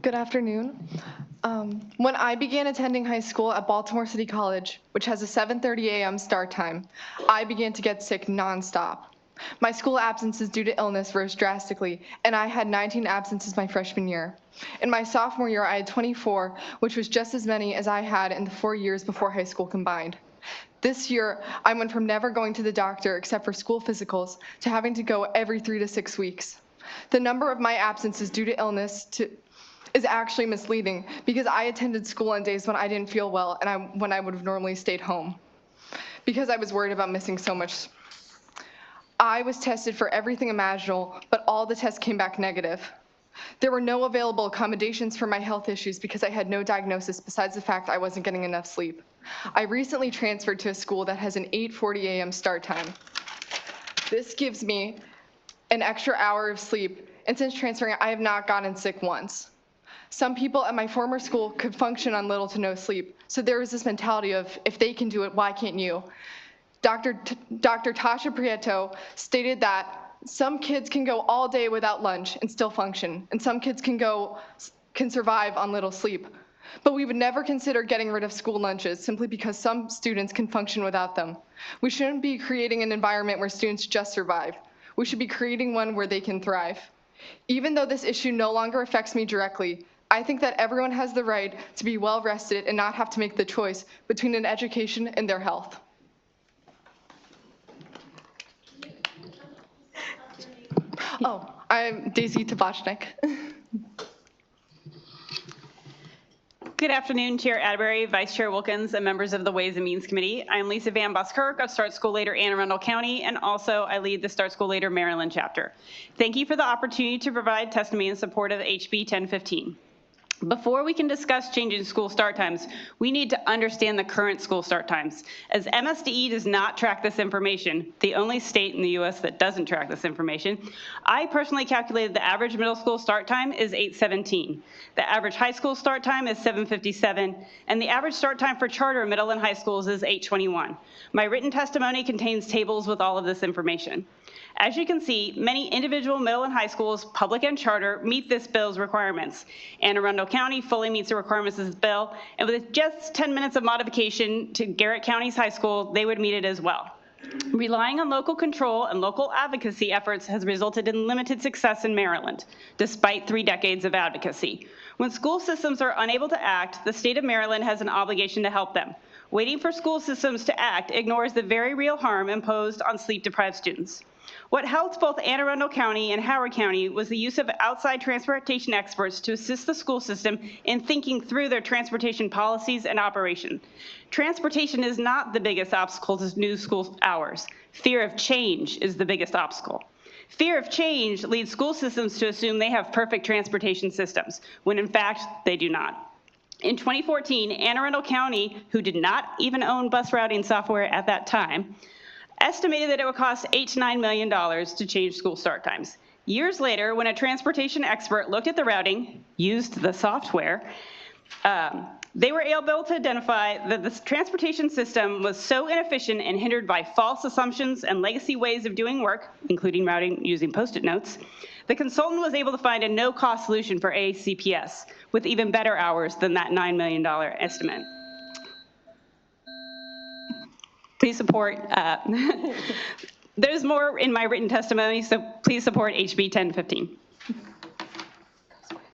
Good afternoon. When I began attending high school at Baltimore City College, which has a 7:30 a.m. start time, I began to get sick nonstop. My school absences due to illness rose drastically, and I had 19 absences my freshman year. In my sophomore year, I had 24, which was just as many as I had in the 4 years before high school combined. This year, I went from never going to the doctor except for school physicals to having to go every 3 to 6 weeks. The number of my absences due to illness is actually misleading because I attended school on days when I didn't feel well and when I would have normally stayed home because I was worried about missing so much. I was tested for everything imaginable, but all the tests came back negative. There were no available accommodations for my health issues because I had no diagnosis besides the fact I wasn't getting enough sleep. I recently transferred to a school that has an 8:40 a.m. start time. This gives me an extra hour of sleep, and since transferring, I have not gotten sick once. Some people at my former school could function on little to no sleep, so there was this mentality of, if they can do it, why can't you? Dr. Tatia Prieto stated that some kids can go all day without lunch and still function, and some kids can survive on little sleep. But we would never consider getting rid of school lunches simply because some students can function without them. We shouldn't be creating an environment where students just survive. We should be creating one where they can thrive. Even though this issue no longer affects me directly, I think that everyone has the right to be well rested and not have to make the choice between an education and their health. Oh, I'm Daisy Tabachnik. Good afternoon, Chair Atterbury, Vice Chair Wilkins, and members of the Ways and Means Committee. I'm Lisa Van Buskirk of Start School Later Anne Arundel County, and also I lead the Start School Later Maryland chapter. Thank you for the opportunity to provide testimony in support of HB 1015. Before we can discuss changing school start times, we need to understand the current school start times. As MSDE does not track this information, the only state in the US that doesn't track this information, I personally calculated the average middle school start time is 8:17. The average high school start time is 7:57, and the average start time for charter middle and high schools is 8:21. My written testimony contains tables with all of this information. As you can see, many individual middle and high schools, public and charter, meet this bill's requirements. Anne Arundel County fully meets the requirements of this bill, and with just 10 minutes of modification to Garrett County's high school, they would meet it as well. Relying on local control and local advocacy efforts has resulted in limited success in Maryland, despite 3 decades of advocacy. When school systems are unable to act, the state of Maryland has an obligation to help them. Waiting for school systems to act ignores the very real harm imposed on sleep-deprived students. What helped both Anne Arundel County and Howard County was the use of outside transportation experts to assist the school system in thinking through their transportation policies and operation. Transportation is not the biggest obstacle to new school hours. Fear of change is the biggest obstacle. Fear of change leads school systems to assume they have perfect transportation systems, when in fact they do not. In 2014, Anne Arundel County, who did not even own bus routing software at that time, estimated that it would cost $8 to $9 million to change school start times. Years later, when a transportation expert looked at the routing, used the software, they were able to identify that the transportation system was so inefficient and hindered by false assumptions and legacy ways of doing work, including routing using Post-it notes, the consultant was able to find a no-cost solution for ACPS with even better hours than that $9 million estimate. Please support, there's more in my written testimony, so please support HB 1015.